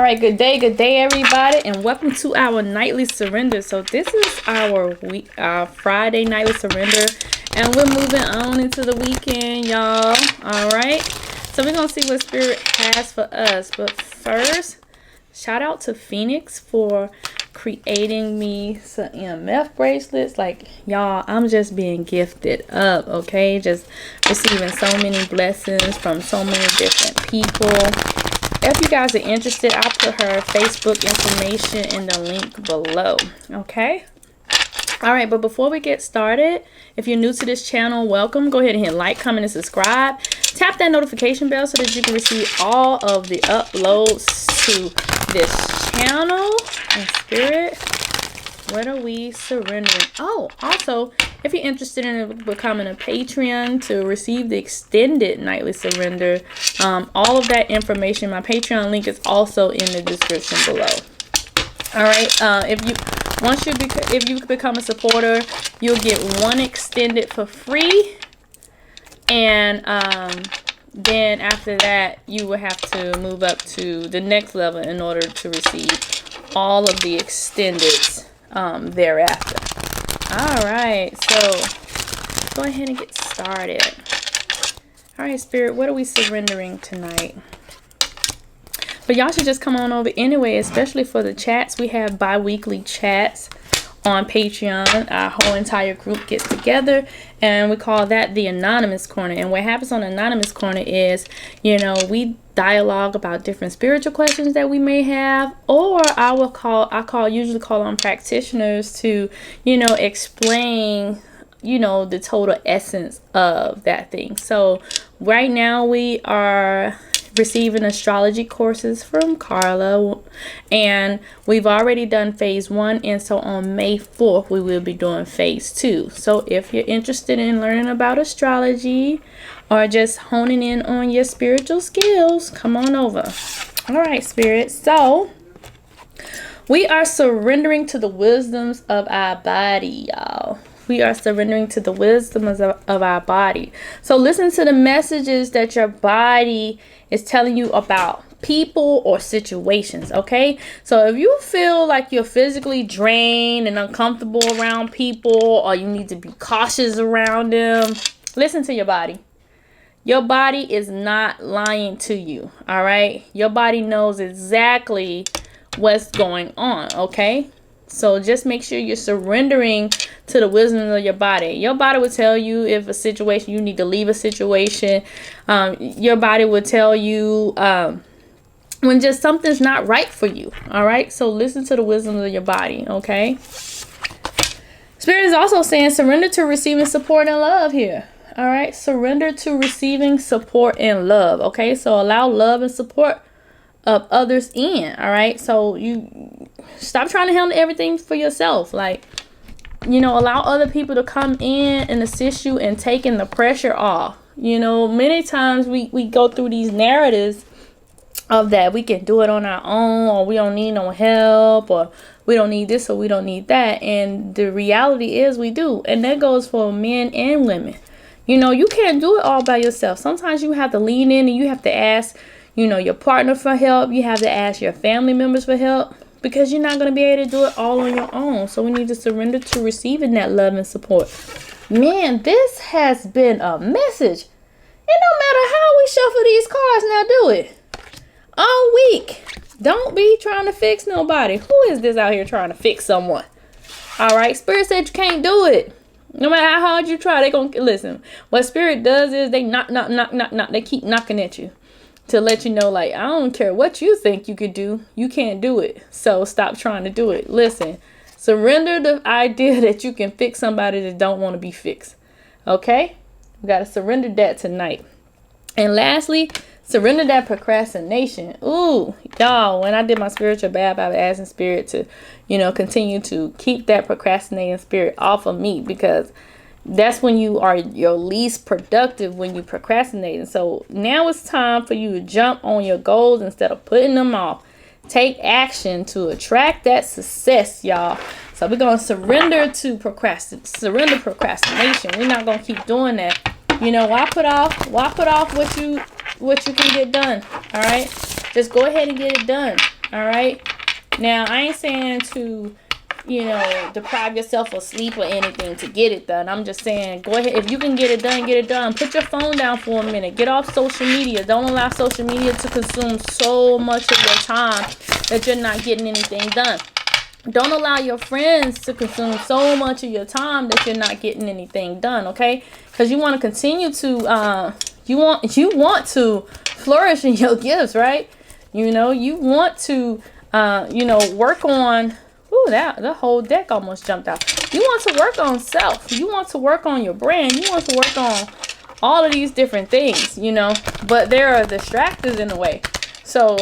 right, good day, everybody, and welcome to our nightly surrender. So this is our Friday nightly surrender, and we're moving on into the weekend, y'all. All right, so we're gonna see what Spirit has for us. But first, shout out to Phoenix for creating me some EMF bracelets. Like, y'all, I'm just being gifted up, okay? Just receiving so many blessings from so many different people. If you guys are interested, I'll put her Facebook information in the link below, okay? All right, but before we get started, if you're new to this channel, welcome. Go ahead and hit like, comment, and subscribe. Tap that notification bell so that you can receive all of the uploads to this channel. And Spirit, what are we surrendering? Oh, also, if you're interested in becoming a Patreon to receive the extended nightly surrender, all of that information, my Patreon link is also in the description below. All right, if you become a supporter, you'll get one extended for free, and then after that, you will have to move up to the next level in order to receive all of the extendeds thereafter. All right, so go ahead and get started. All right, Spirit, what are we surrendering tonight? But y'all should just come on over anyway, especially for the chats. We have bi-weekly chats on Patreon. Our whole entire group gets together, and we call that the Anonymous Corner. And what happens on Anonymous Corner is, you know, we dialogue about different spiritual questions that we may have, or I usually call on practitioners to, you know, explain, you know, the total essence of that thing. So right now we are receiving astrology courses from Kaale, and we've already done phase 1, and so on May 4th we will be doing phase 2. So if you're interested in learning about astrology or just honing in on your spiritual skills, come on over. All right, Spirit, so we are surrendering to the wisdoms of our body, y'all. We are surrendering to the wisdom of our body. So listen to the messages that your body is telling you about people or situations, okay? So if you feel like you're physically drained and uncomfortable around people, or you need to be cautious around them, listen to your body. Your body is not lying to you, all right? Your body knows exactly what's going on, okay? So just make sure you're surrendering to the wisdom of your body. Your body will tell you if a situation, you need to leave a situation. Your body will tell you when just something's not right for you. All right. So listen to the wisdom of your body. OK. Spirit is also saying surrender to receiving support and love here. All right. Surrender to receiving support and love. OK. So allow love and support of others in. All right. So you stop trying to handle everything for yourself. Like, you know, allow other people to come in and assist you in taking the pressure off. You know, many times we go through these narratives of that we can do it on our own, or we don't need no help, or we don't need this, or we don't need that. And the reality is we do. And that goes for men and women. You know, you can't do it all by yourself. Sometimes you have to lean in and you have to ask, you know, your partner for help. You have to ask your family members for help, because you're not going to be able to do it all on your own. So we need to surrender to receiving that love and support. Man, this has been a message. It don't matter how we shuffle these cards, now do it. All week. Don't be trying to fix nobody. Who is this out here trying to fix someone? All right. Spirit said you can't do it. No matter how hard you try, they going to listen. What Spirit does is they knock. They keep knocking at you to let you know, like, I don't care what you think you could do. You can't do it. So stop trying to do it. Listen, surrender the idea that you can fix somebody that don't want to be fixed. Okay? We got to surrender that tonight. And lastly, surrender that procrastination. Ooh, y'all, when I did my spiritual bath, I was asking Spirit to, you know, continue to keep that procrastinating spirit off of me, because that's when you are your least productive, when you procrastinate. And so now it's time for you to jump on your goals instead of putting them off. Take action to attract that success, y'all. So we're going to surrender procrastination. We're not going to keep doing that. You know, why put off what you can get done? All right. Just go ahead and get it done. All right. Now, I ain't saying to, you know, deprive yourself of sleep or anything to get it done. I'm just saying, go ahead. If you can get it done, get it done. Put your phone down for a minute. Get off social media. Don't allow social media to consume so much of your time that you're not getting anything done. Don't allow your friends to consume so much of your time that you're not getting anything done, okay? Because you want to continue to, you want to flourish in your gifts, right? You know, you want to, you know, work on, ooh, the whole deck almost jumped out. You want to work on self. You want to work on your brand. You want to work on all of these different things, you know, but there are distractors in the way. So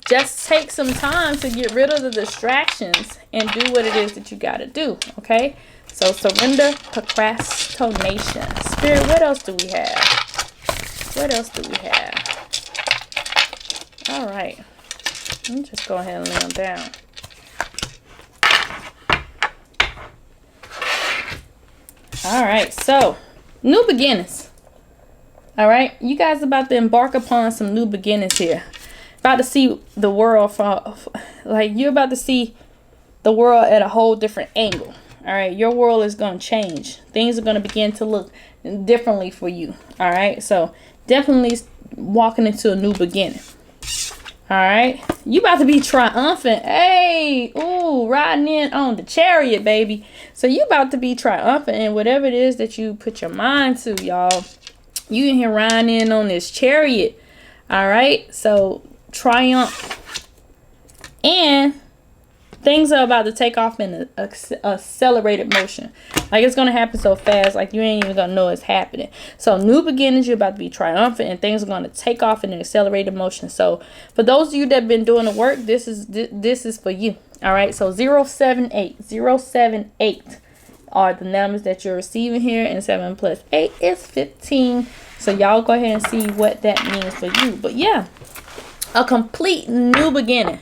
just take some time to get rid of the distractions and do what it is that you got to do, okay? So surrender procrastination. Spirit, what else do we have? What else do we have? All right. Let me just go ahead and lay them down. All right. So, new beginnings. All right. You guys about to embark upon some new beginnings here. About to see the world from, like, you're about to see the world at a whole different angle. All right. Your world is going to change. Things are going to begin to look differently for you. All right. So, definitely walking into a new beginning. All right, you about to be triumphant. Hey, ooh, riding in on the chariot, baby. So you about to be triumphant in whatever it is that you put your mind to, y'all. You in here riding in on this chariot. All right, so triumph. And things are about to take off in a accelerated motion. Like, it's going to happen so fast, like, you ain't even going to know it's happening. So, new beginnings, you're about to be triumphant, and things are going to take off in an accelerated motion. So, for those of you that have been doing the work, this is for you. All right, so 078 are the numbers that you're receiving here, and 7 plus 8 is 15. So, y'all go ahead and see what that means for you. But, yeah, a complete new beginning.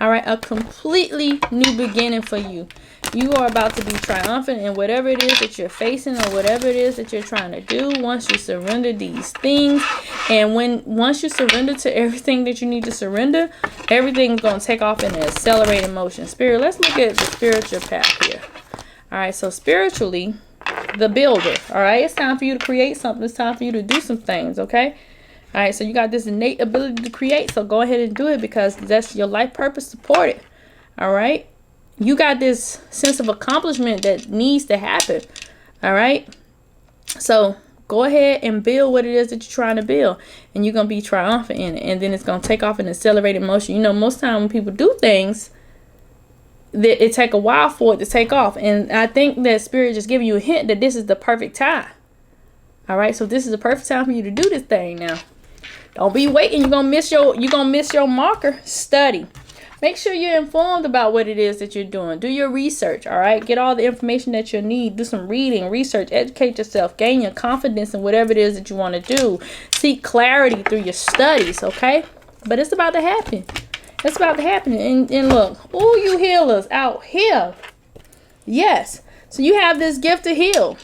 All right, a completely new beginning for you. You are about to be triumphant in whatever it is that you're facing or whatever it is that you're trying to do once you surrender these things. And once you surrender to everything that you need to surrender, everything's going to take off in an accelerated motion. Spirit, let's look at the spiritual path here. All right, so spiritually, the builder. All right, it's time for you to create something. It's time for you to do some things, okay? All right, so you got this innate ability to create, so go ahead and do it because that's your life purpose. Support it. All right, you got this sense of accomplishment that needs to happen. All right, so go ahead and build what it is that you're trying to build, and you're gonna be triumphant in it, and then it's gonna take off in accelerated motion. You know, most time when people do things, that it take a while for it to take off, and I think that Spirit just giving you a hint that this is the perfect time. All right, so this is the perfect time for you to do this thing now. Don't be waiting. You're gonna miss your marker. Study. Make sure you're informed about what it is that you're doing. Do your research. All right. Get all the information that you need. Do some reading, research, educate yourself, gain your confidence in whatever it is that you want to do. Seek clarity through your studies. Okay. But it's about to happen. It's about to happen. And look, oh, you healers out here. Yes. So you have this gift to heal.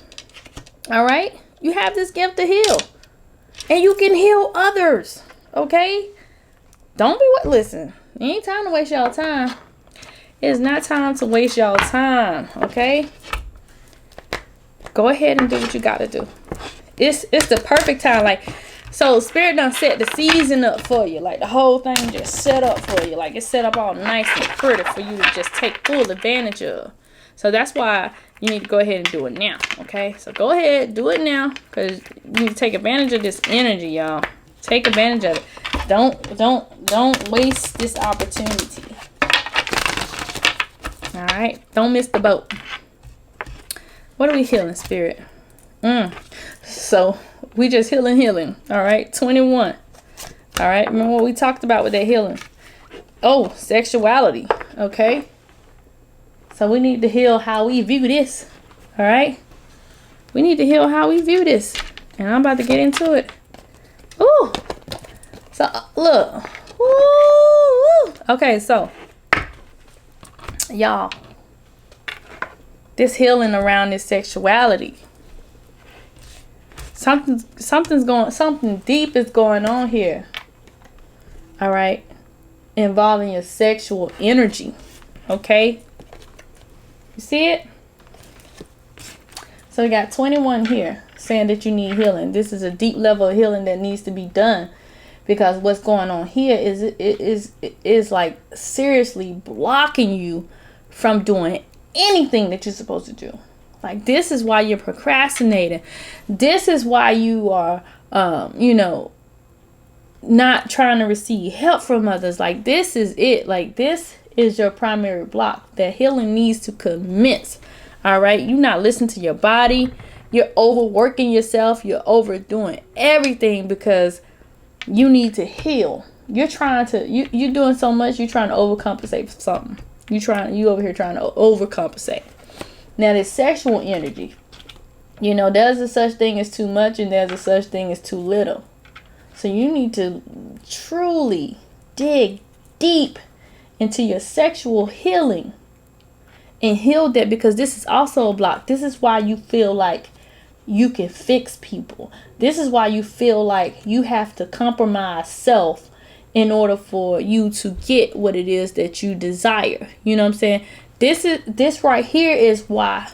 All right. You have this gift to heal. And you can heal others, okay? Don't be listen. It ain't time to waste y'all time. It's not time to waste y'all time, okay? Go ahead and do what you gotta do. It's the perfect time. Like, so Spirit done set the season up for you. Like, the whole thing just set up for you. Like, it's set up all nice and pretty for you to just take full advantage of. So that's why you need to go ahead and do it now, okay? So go ahead, do it now, because you need to take advantage of this energy, y'all. Take advantage of it. Don't waste this opportunity. All right? Don't miss the boat. What are we healing, Spirit? So we just healing. All right? 21. All right? Remember what we talked about with that healing? Oh, sexuality, okay? So we need to heal how we view this. All right? We need to heal how we view this. And I'm about to get into it. Ooh. So, look. Ooh. Okay, so. Y'all. This healing around this sexuality. Something deep is going on here. All right? involving your sexual energy. Okay? You see it? So we got 21 here saying that you need healing. This is a deep level of healing that needs to be done, because what's going on here is like seriously blocking you from doing anything that you're supposed to do. Like, this is why you're procrastinating. This is why you are not trying to receive help from others. Like, this is it. Like, this is your primary block. That healing needs to commence. All right. You're not listening to your body. You're overworking yourself. You're overdoing everything because you need to heal. You're trying to, you're doing so much. You're trying to overcompensate for something. You over here trying to overcompensate. Now, this sexual energy, there's a such thing as too much and there's a such thing as too little. So you need to truly dig deep into your sexual healing and heal that, because this is also a block. This is why you feel like you can fix people. This is why you feel like you have to compromise self in order for you to get what it is that you desire. You know what I'm saying? This right here is why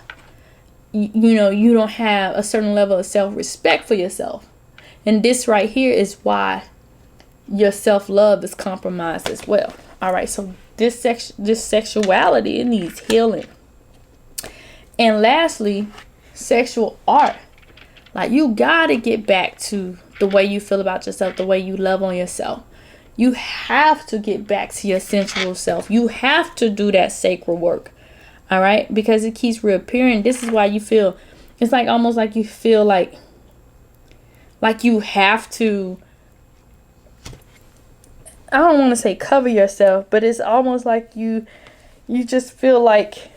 you don't have a certain level of self-respect for yourself. And this right here is why your self-love is compromised as well. All right, so this sexuality, it needs healing. And lastly, sexual art. Like, you gotta get back to the way you feel about yourself, the way you love on yourself. You have to get back to your sensual self. You have to do that sacred work. All right, because it keeps reappearing. This is why you feel, it's like almost like you feel like you have to, I don't want to say cover yourself, but it's almost like you just feel like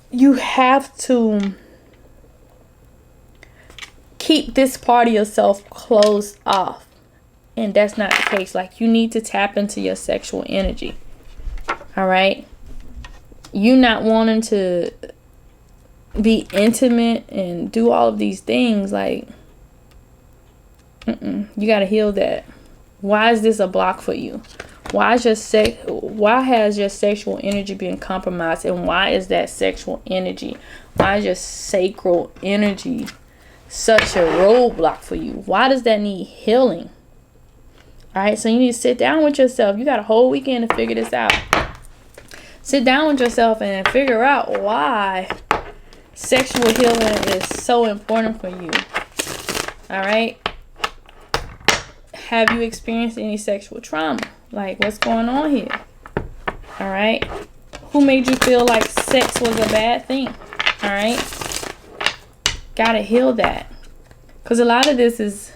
you have to keep this part of yourself closed off. And that's not the case. Like, you need to tap into your sexual energy. All right. You not wanting to be intimate and do all of these things. Like, you got to heal that. Why is this a block for you? Why has your sexual energy been compromised? And why is that sexual energy, why is your sacral energy such a roadblock for you? Why does that need healing? All right, so you need to sit down with yourself. You got a whole weekend to figure this out. Sit down with yourself and figure out why sexual healing is so important for you. All right. Have you experienced any sexual trauma? Like, what's going on here? All right. Who made you feel like sex was a bad thing? All right. Gotta heal that. Because a lot of this is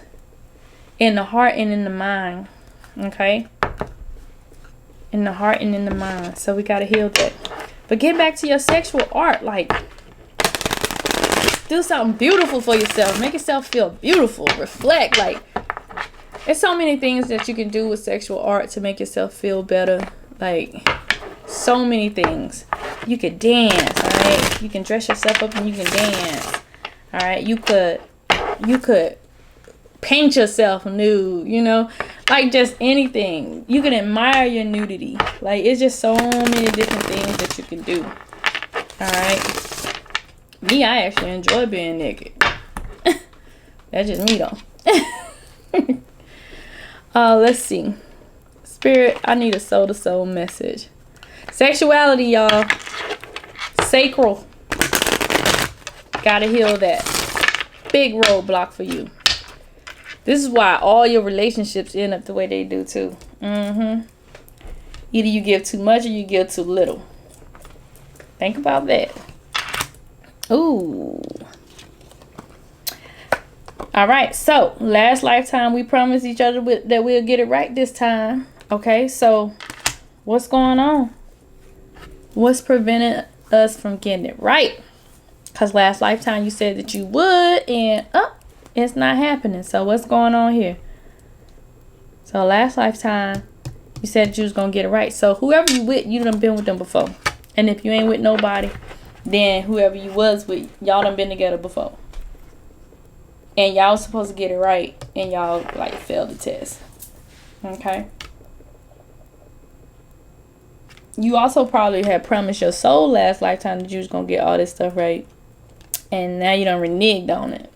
in the heart and in the mind. Okay. In the heart and in the mind. So we gotta heal that. But get back to your sexual art. Like, do something beautiful for yourself. Make yourself feel beautiful. Reflect. Like, there's so many things that you can do with sexual art to make yourself feel better. Like, so many things. You could dance, all right? You can dress yourself up and you can dance. All right? You could paint yourself nude, like just anything. You can admire your nudity. Like, it's just so many different things that you can do. All right? Me, I actually enjoy being naked. That's just me though. Let's see. Spirit, I need a soul to soul message. Sexuality, y'all. Sacral. Gotta heal that. Big roadblock for you. This is why all your relationships end up the way they do too. Either you give too much or you give too little. Think about that. Ooh. All right, so last lifetime we promised each other that we'll get it right this time. Okay, so what's going on? What's preventing us from getting it right? Because last lifetime you said that you would, and it's not happening. So what's going on here? So last lifetime you said that you was going to get it right. So whoever you with, you done been with them before. And if you ain't with nobody, then whoever you was with, y'all done been together before. And y'all was supposed to get it right, and y'all like failed the test. Okay. you also probably had promised your soul last lifetime that you was going to get all this stuff right. And now you done reneged on it.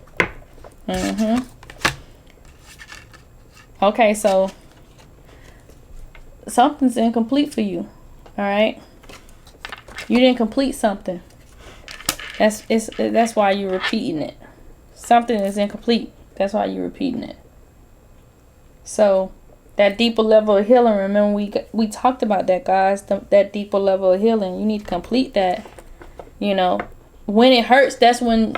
Okay, so something's incomplete for you. All right. You didn't complete something. That's why you're repeating it. Something is incomplete. That's why you're repeating it. So that deeper level of healing, remember we talked about that, guys. That deeper level of healing, you need to complete that. You know, when it hurts, that's when,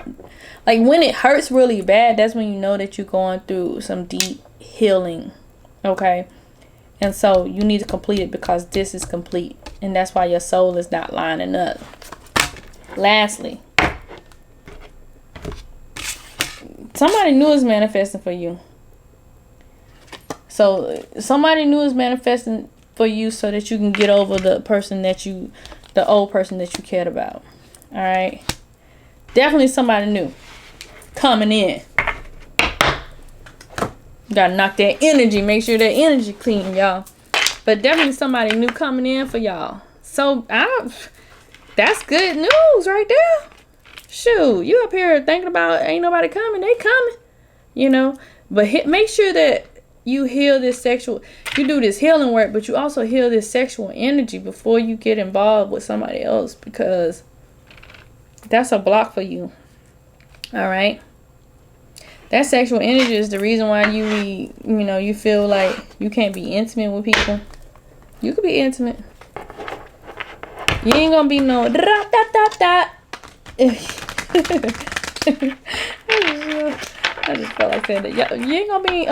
like when it hurts really bad, that's when you know that you're going through some deep healing. Okay. And so you need to complete it because this is complete. And that's why your soul is not lining up. Lastly, somebody new is manifesting for you. So somebody new is manifesting for you so that you can get over the old person that you cared about. All right. Definitely somebody new coming in. You gotta knock that energy. Make sure that energy clean, y'all. But definitely somebody new coming in for y'all. So that's good news right there. Shoot, you up here thinking about ain't nobody coming. They coming, you know. But make sure that you heal this you do this healing work, but you also heal this sexual energy before you get involved with somebody else, because that's a block for you. All right. That sexual energy is the reason why you feel like you can't be intimate with people. You could be intimate. You ain't gonna be no I just felt like saying that. You ain't gonna be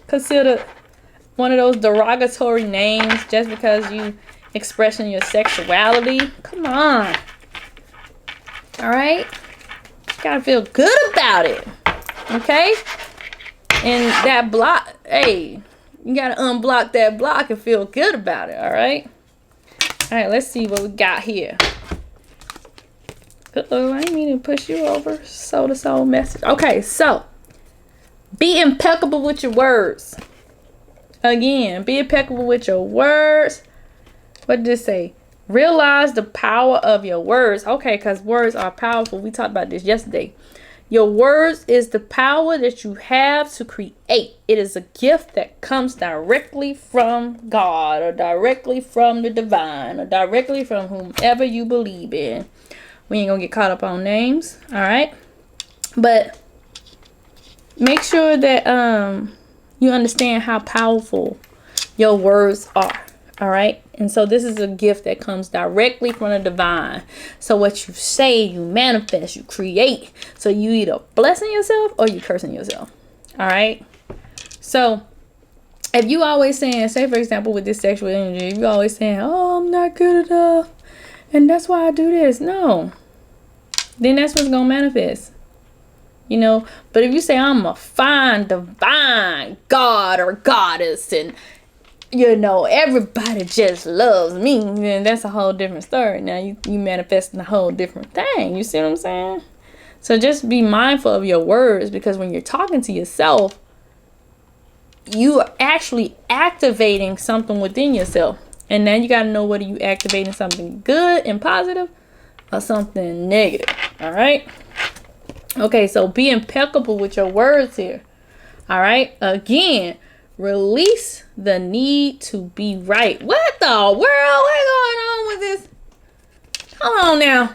considered one of those derogatory names just because you expressing your sexuality. Come on. All right. You gotta feel good about it. Okay? And that block, hey, you gotta unblock that block and feel good about it. All right? All right, let's see what we got here. Uh-oh, I didn't mean to push you over. Soul to soul message. Okay, so be impeccable with your words. Again, be impeccable with your words. What did it say? Realize the power of your words. Okay, because words are powerful. We talked about this yesterday. Your words is the power that you have to create. It is a gift that comes directly from God, or directly from the divine, or directly from whomever you believe in. We ain't gonna get caught up on names. All right. But make sure that you understand how powerful your words are. All right. And so this is a gift that comes directly from the divine. So what you say, you manifest, you create. So you either blessing yourself or you cursing yourself. All right. So if you always saying, say for example, with this sexual energy, if you always saying, oh, I'm not good enough, and that's why I do this. No. Then that's what's going to manifest. You know, but if you say I'm a fine, divine God or goddess, and you know, everybody just loves me, then that's a whole different story. Now you manifesting a whole different thing. You see what I'm saying? So just be mindful of your words, because when you're talking to yourself, you are actually activating something within yourself. And now you got to know whether you activating something good and positive or something negative. All right. Okay. So be impeccable with your words here. All right. Again, release the need to be right. What the world? What's going on with this? Hold on now.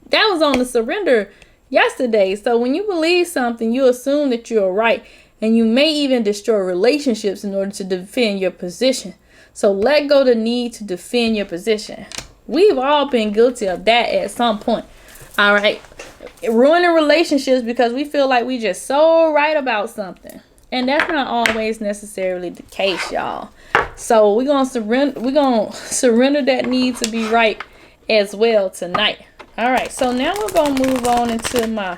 That was on the surrender yesterday. So when you believe something, you assume that you're right. And you may even destroy relationships in order to defend your position. So let go the need to defend your position. We've all been guilty of that at some point. All right. Ruining relationships because we feel like we just so right about something. And that's not always necessarily the case, y'all. So we're going to surrender that need to be right as well tonight. All right. So now we're going to move on into my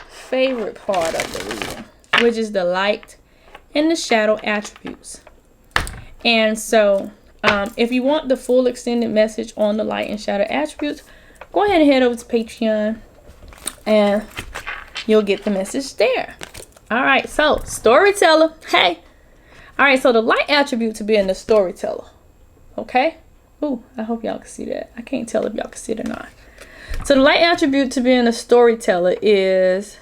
favorite part of the reading, which is the light and the shadow attributes. And so if you want the full extended message on the light and shadow attributes, go ahead and head over to Patreon and you'll get the message there. All right. So storyteller. Hey. All right. So the light attribute to being the storyteller. Okay. Oh, I hope y'all can see that. I can't tell if y'all can see it or not. So the light attribute to being a storyteller is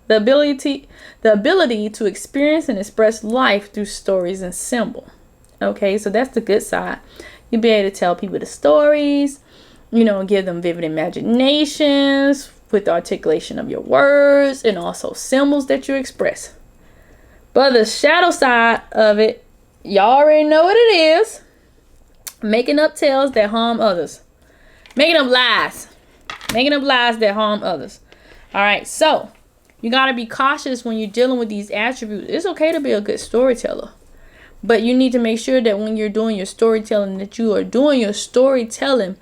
the ability to experience and express life through stories and symbol. Okay, so that's the good side. You'll be able to tell people the stories, you know, give them vivid imaginations with the articulation of your words and also symbols that you express. But the shadow side of it, y'all already know what it is. Making up tales that harm others. Making up lies. Making up lies that harm others. All right, so you got to be cautious when you're dealing with these attributes. It's okay to be a good storyteller, but you need to make sure that when you're doing your storytelling, that you are doing your storytelling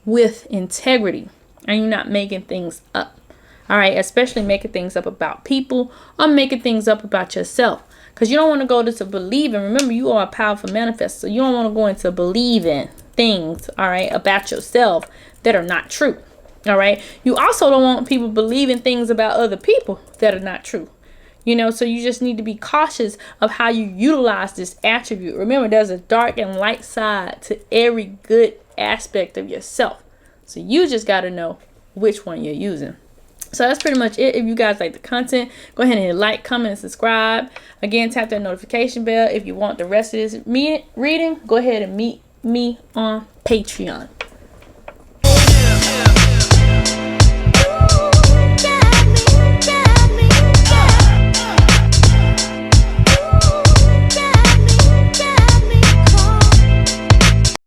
with integrity and you're not making things up. All right, especially making things up about people or making things up about yourself, because you don't want to go into believing. Remember, you are a powerful manifestor, so you don't want to go into believing things, all right, about yourself that are not true. All right, you also don't want people believing things about other people that are not true. You know, so you just need to be cautious of how you utilize this attribute. Remember, there's a dark and light side to every good aspect of yourself. So you just got to know which one you're using. So that's pretty much it. If you guys like the content, go ahead and hit like, comment, and subscribe. Again, tap that notification bell. If you want the rest of this reading, go ahead and meet me on Patreon.